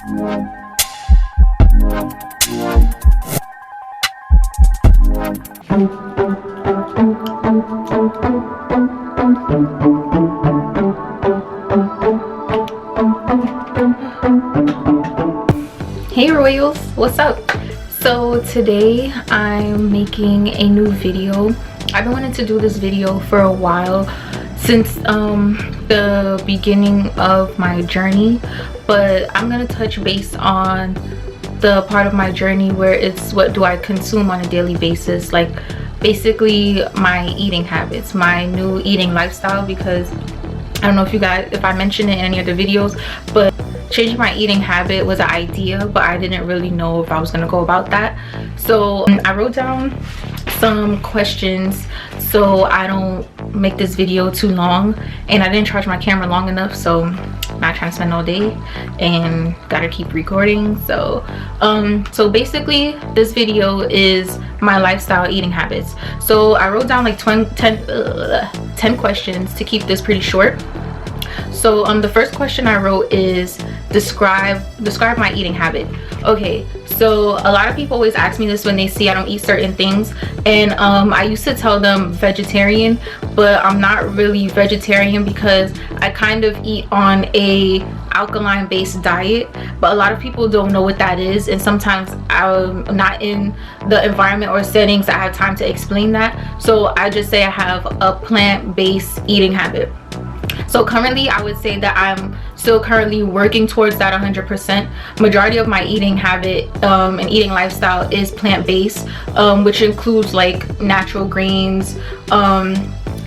Hey Royals, what's up? So today I'm making a new video. I've been wanting to do this video for a while, since the beginning of my journey, but I'm gonna touch base on the part of my journey where it's what do I consume on a daily basis, like basically my eating habits, my new eating lifestyle, because I don't know if I mentioned it in any of the videos, but changing my eating habit was an idea, but I didn't really know if I was gonna go about that. So I wrote down some questions so I don't make this video too long, and I didn't charge my camera long enough, so I'm not trying to spend all day and gotta keep recording. So basically this video is my lifestyle eating habits. So I wrote down like 10 questions to keep this pretty short. So the first question I wrote is describe my eating habit. Okay, so a lot of people always ask me this when they see I don't eat certain things, and I used to tell them vegetarian, but I'm not really vegetarian because I kind of eat on a alkaline based diet, but a lot of people don't know what that is, and sometimes I'm not in the environment or settings that I have time to explain that, so I just say I have a plant-based eating habit. So currently I would say that I'm still currently working towards that 100%. Majority of my eating habit and eating lifestyle is plant-based, which includes like natural grains,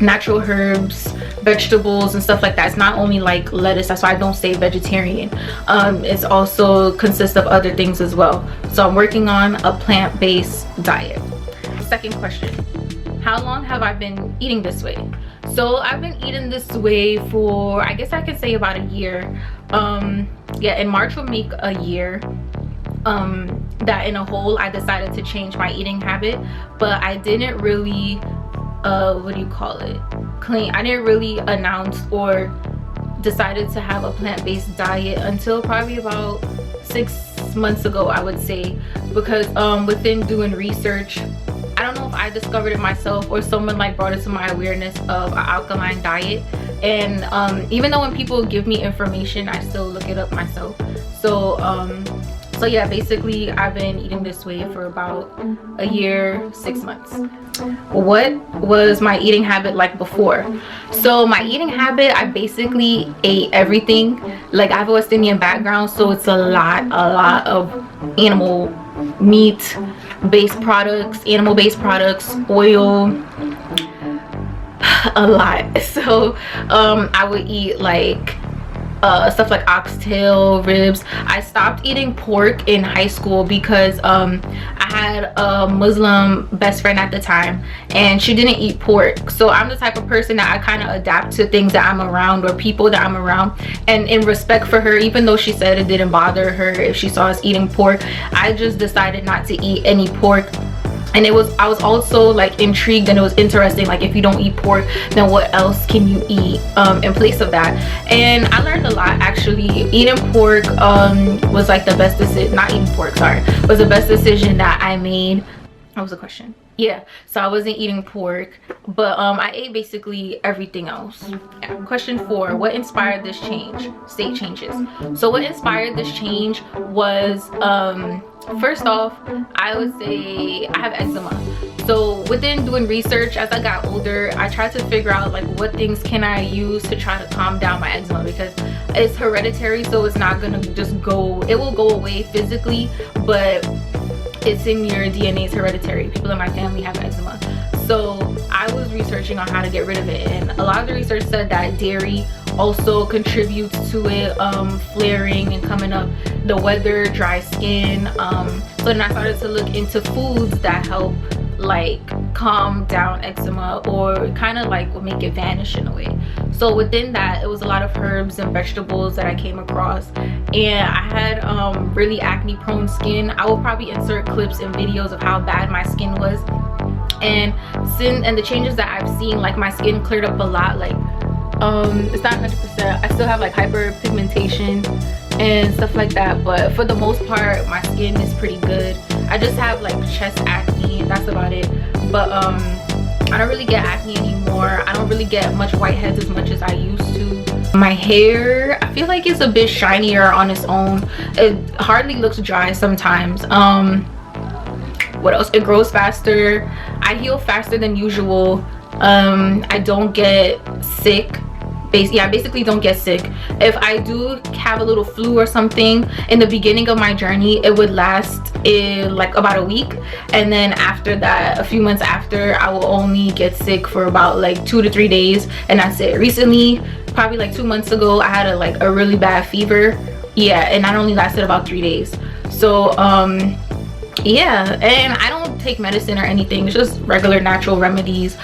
natural herbs, vegetables and stuff like that. It's not only like lettuce, that's why I don't say vegetarian. It's also consists of other things as well. So I'm working on a plant-based diet. Second question, how long have I been eating this way? So I've been eating this way for, I guess I could say, about a year. Yeah, in March will make a year that in a whole I decided to change my eating habit, but I didn't really what do you call it, I didn't really announce or decided to have a plant-based diet until probably about 6 months ago, I would say, because within doing research, I don't know if I discovered it myself or someone like brought it to my awareness of an alkaline diet, and even though when people give me information, I still look it up myself. So yeah, basically I've been eating this way for about a year, 6 months. What was my eating habit like before? So my eating habit, I basically ate everything. Like, I have a West Indian background, so it's a lot of animal meat based products, animal based products, oil, a lot. So I would eat like stuff like oxtail, ribs. I stopped eating pork in high school because I had a Muslim best friend at the time, and she didn't eat pork. So I'm the type of person that I kind of adapt to things that I'm around or people that I'm around, and in respect for her, even though she said it didn't bother her if she saw us eating pork, I just decided not to eat any pork. And I was also like intrigued, and it was interesting, like, if you don't eat pork, then what else can you eat in place of that? And I learned a lot, actually. Eating pork was like the best decision, not eating pork, sorry, was the best decision that I made. What was the question? Yeah, so I wasn't eating pork, but I ate basically everything else. Yeah. Question 4, what inspired this change? State changes. So what inspired this change was first off, I would say I have eczema. So within doing research, as I got older, I tried to figure out like what things can I use to try to calm down my eczema, because it's hereditary, so it's not gonna just go, it will go away physically, but it's in your DNA, it's hereditary. People in my family have eczema. So I was researching on how to get rid of it, and a lot of the research said that dairy also contributes to it flaring and coming up, the weather, dry skin. So then I started to look into foods that help like calm down eczema or kind of like will make it vanish in a way. So within that, it was a lot of herbs and vegetables that I came across, and I had really acne prone skin. I will probably insert clips and videos of how bad my skin was, and the changes that I've seen, like my skin cleared up a lot. Like it's not 100%, I still have like hyperpigmentation and stuff like that. But for the most part, my skin is pretty good. I just have like chest acne, and that's about it. But I don't really get acne anymore. I don't really get much whiteheads as much as I used to. My hair, I feel like it's a bit shinier on its own. It hardly looks dry sometimes. What else? It grows faster. I heal faster than usual. I don't get sick. I basically don't get sick. If I do have a little flu or something in the beginning of my journey, it would last like about a week, and then after that, a few months after, I will only get sick for about like 2 to 3 days, and that's it. Recently, probably like 2 months ago, I had a really bad fever. Yeah, and that only lasted about 3 days. So yeah, and I don't take medicine or anything. It's just regular natural remedies,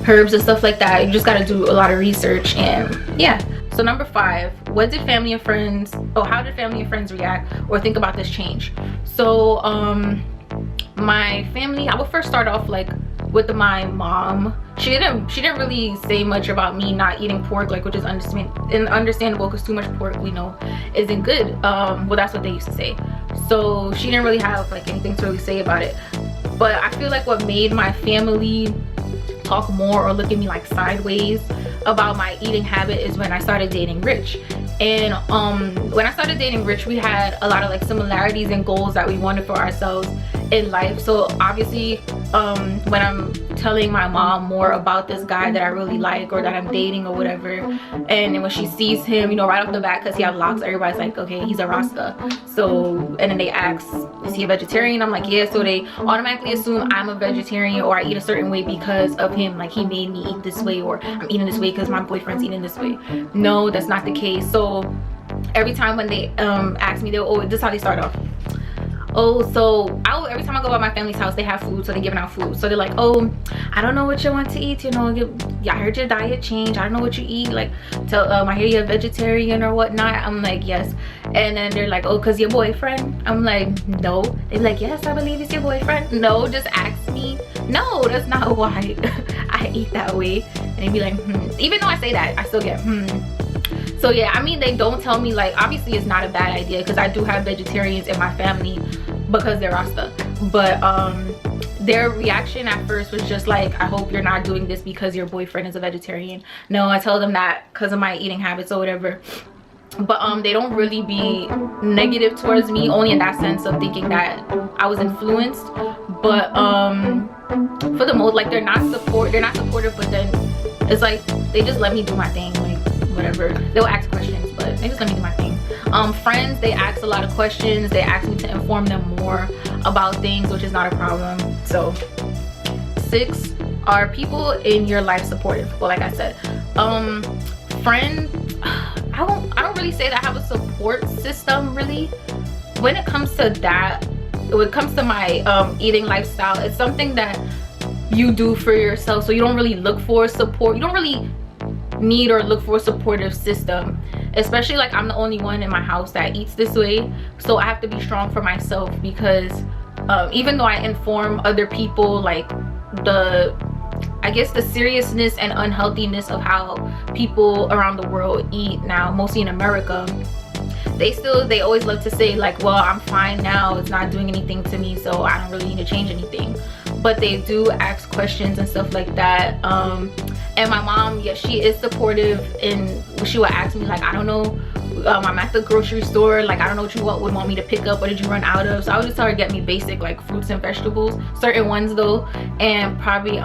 herbs and stuff like that. You just got to do a lot of research. And yeah, so number 5, what did family and friends, how did family and friends react or think about this change? So my family, I would first start off like with my mom. She didn't really say much about me not eating pork, like, which is understandable, because too much pork, we know, isn't good. Well, that's what they used to say. So she didn't really have like anything to really say about it. But I feel like what made my family talk more or look at me like sideways about my eating habit is when I started dating Rich. And when I started dating Rich, we had a lot of like similarities and goals that we wanted for ourselves in life. So obviously when I'm telling my mom more about this guy that I really like or that I'm dating or whatever, and then when she sees him, you know, right off the bat, because he has locks, everybody's like, okay, he's a Rasta. So, and then they ask, is he a vegetarian? I'm like, yeah. So they automatically assume I'm a vegetarian or I eat a certain way because of him, like he made me eat this way, or I'm eating this way because my boyfriend's eating this way. No, that's not the case. So every time when they ask me, they'll always, this is how they start off. Oh, so every time I go by my family's house, they have food, so they're giving out food. So they're like, oh, I don't know what you want to eat, you know, I heard your diet change, I don't know what you eat, like, I hear you're a vegetarian or whatnot. I'm like, yes. And then they're like, oh, because your boyfriend? I'm like, no. They're like, yes, I believe it's your boyfriend. No, just ask me. No, that's not why I eat that way. And they'd be like, even though I say that, I still get So yeah, I mean, they don't tell me, like, obviously it's not a bad idea, because I do have vegetarians in my family because they're Rasta. But their reaction at first was just like, I hope you're not doing this because your boyfriend is a vegetarian. No, I tell them that because of my eating habits or whatever. But they don't really be negative towards me, only in that sense of thinking that I was influenced. But for the most, like, they're not supportive, but then it's like they just let me do my thing, like whatever. They'll ask questions, but they just let me do my thing. Friends, they ask a lot of questions. They ask me to inform them more about things, which is not a problem. So 6, are people in your life supportive? Well, like I said, friends, I don't really say that I have a support system really. When it comes to that, when it comes to my eating lifestyle, it's something that you do for yourself, so you don't really look for support. You don't really need or look for a supportive system, especially like I'm the only one in my house that eats this way, so I have to be strong for myself. Because even though I inform other people like I guess the seriousness and unhealthiness of how people around the world eat now, mostly in America, they always love to say like, well, I'm fine now, it's not doing anything to me, so I don't really need to change anything. But they do ask questions and stuff like that. And my mom, yeah, she is supportive, and she would ask me like, I don't know, I'm at the grocery store, like I don't know what you would want me to pick up, what did you run out of? So I would just tell her to get me basic like fruits and vegetables, certain ones though, and probably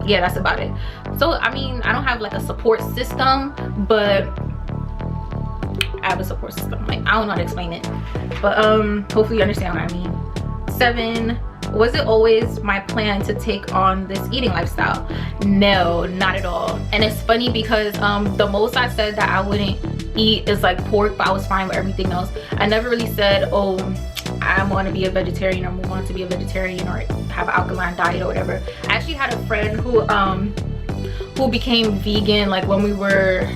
yeah, that's about it. So I mean, I don't have like a support system, but I have a support system. Like, I don't know how to explain it, but hopefully you understand what I mean. 7, was it always my plan to take on this eating lifestyle? No, not at all. And it's funny because the most I said that I wouldn't eat is like pork, but I was fine with everything else. I never really said, oh, I want to be a vegetarian or move on to be a vegetarian or have an alkaline diet or whatever. I actually had a friend who became vegan like when we were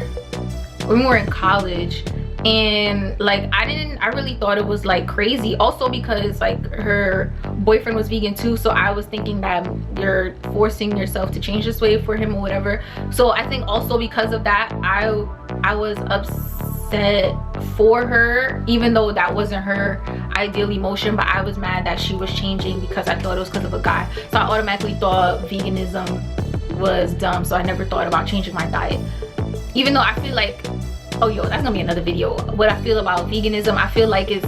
in college, and like I really thought it was like crazy, also because like her boyfriend was vegan too, so I was thinking that you're forcing yourself to change this way for him or whatever. So I think also because of that, I was upset for her, even though that wasn't her ideal emotion, but I was mad that she was changing because I thought it was because of a guy. So I automatically thought veganism was dumb, so I never thought about changing my diet. Even though I feel like, oh yo, that's gonna be another video, what I feel about veganism. I feel like it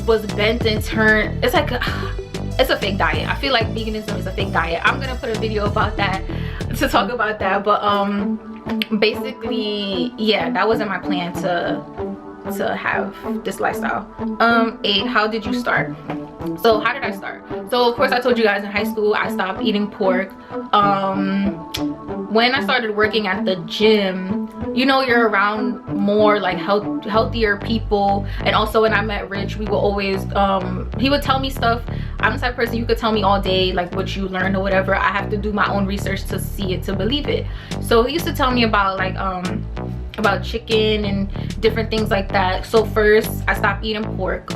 was bent and turned, it's like it's a fake diet. I feel like veganism is a fake diet. I'm gonna put a video about that, to talk about that, but basically, yeah, that wasn't my plan to have this lifestyle. 8, how did you start? So how did I start? So of course I told you guys in high school I stopped eating pork. When I started working at the gym, you know, you're around more like healthier people. And also when I met Rich, we would always he would tell me stuff. I'm the type of person, you could tell me all day like what you learned or whatever. I have to do my own research to see it, to believe it. So he used to tell me about like about chicken and different things like that. So first I stopped eating pork,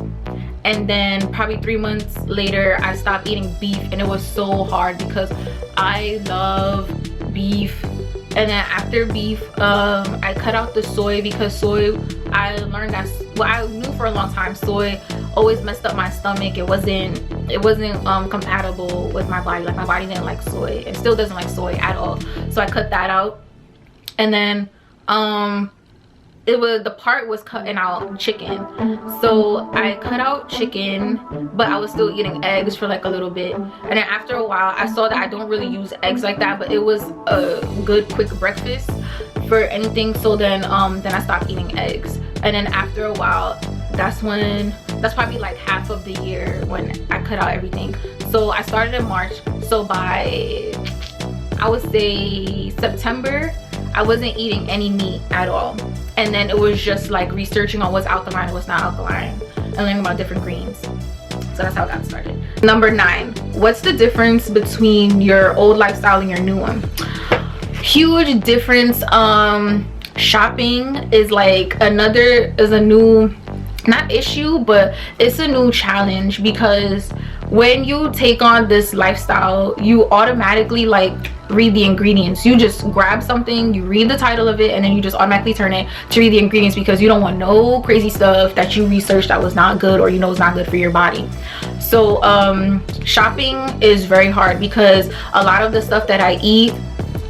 and then probably 3 months later I stopped eating beef, and it was so hard because I love beef. And then after beef, I cut out the soy, because soy, I learned that, well, I knew for a long time soy always messed up my stomach. It wasn't compatible with my body. Like my body didn't like soy, and still doesn't like soy at all. So I cut that out. And then the part was cutting out chicken. So I cut out chicken, but I was still eating eggs for like a little bit. And then after a while I saw that I don't really use eggs like that, but it was a good quick breakfast for anything. So then I stopped eating eggs. And then after a while, that's probably like half of the year when I cut out everything. So I started in March, so by I would say September I wasn't eating any meat at all. And then it was just like researching on what's alkaline and what's not alkaline, and learning about different greens. So that's how I got started. Number 9, what's the difference between your old lifestyle and your new one? Huge difference. Shopping is like a new, not issue, but it's a new challenge, because when you take on this lifestyle, you automatically like read the ingredients. You just grab something, you read the title of it, and then you just automatically turn it to read the ingredients, because you don't want no crazy stuff that you researched that was not good, or you know is not good for your body. So shopping is very hard, because a lot of the stuff that I eat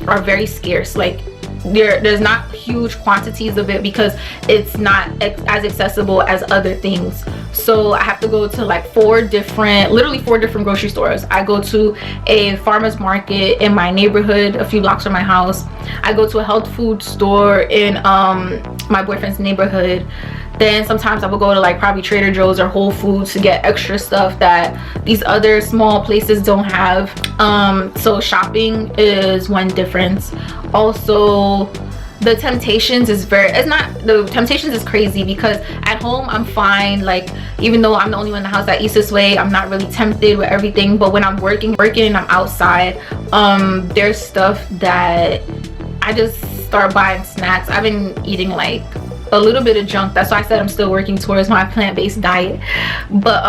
are very scarce. Like there's not huge quantities of it, because it's not as accessible as other things. So I have to go to like literally four different grocery stores. I go to a farmer's market in my neighborhood a few blocks from my house. I go to a health food store in my boyfriend's neighborhood. Then sometimes I will go to like probably Trader Joe's or Whole Foods to get extra stuff that these other small places don't have. So shopping is one difference. Also, the temptations is crazy, because at home I'm fine. Like even though I'm the only one in the house that eats this way, I'm not really tempted with everything. But when I'm working and I'm outside, there's stuff that I just start buying snacks. I've been eating like a little bit of junk. That's why I said I'm still working towards my plant-based diet. But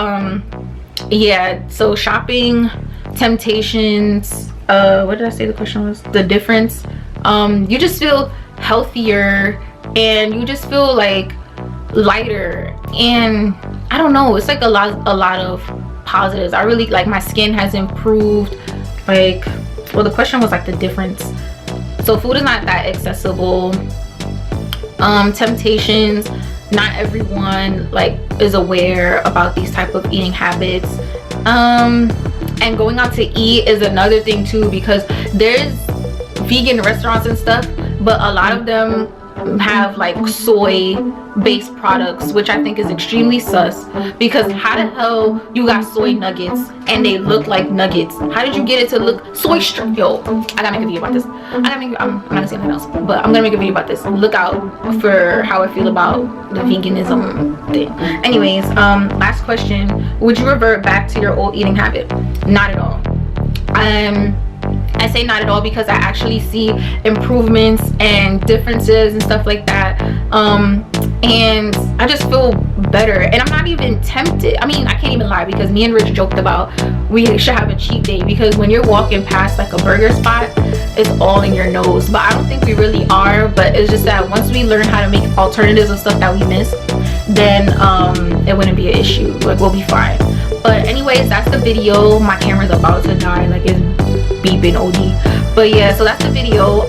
yeah, so shopping, temptations, what did I say the question was? The difference, you just feel healthier, and you just feel like lighter, and I don't know, it's like a lot of positives. I really like, my skin has improved. Like, well, the question was like the difference. So food is not that accessible. Temptations, not everyone like is aware about these type of eating habits. And going out to eat is another thing too, because there's vegan restaurants and stuff, but a lot of them have like soy based products, which I think is extremely sus, because how the hell you got soy nuggets and they look like nuggets? How did you get it to look soy strip? Yo, I gotta make a video about this. I'm not gonna say anything else, but I'm gonna make a video about this. Look out for how I feel about the veganism thing. Anyways, last question, would you revert back to your old eating habit? Not at all. I say not at all because I actually see improvements and differences and stuff like that, and I just feel better, and I'm not even tempted. I mean, I can't even lie, because me and Rich joked about we should have a cheat day, because when you're walking past like a burger spot it's all in your nose. But I don't think we really are. But it's just that once we learn how to make alternatives of stuff that we miss, then it wouldn't be an issue. Like, we'll be fine. But anyways, that's the video. My camera's about to die, like it's beeping OD. But yeah, so that's the video.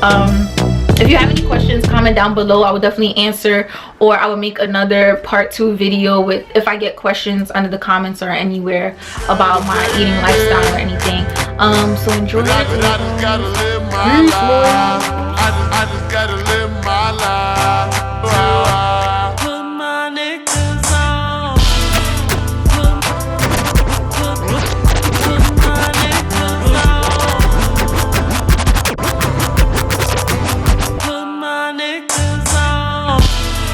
If you have any questions, comment down below. I would definitely answer, or I would make another part 2 video with if I get questions under the comments or anywhere about my eating lifestyle or anything. So enjoy it. I just gotta live my life.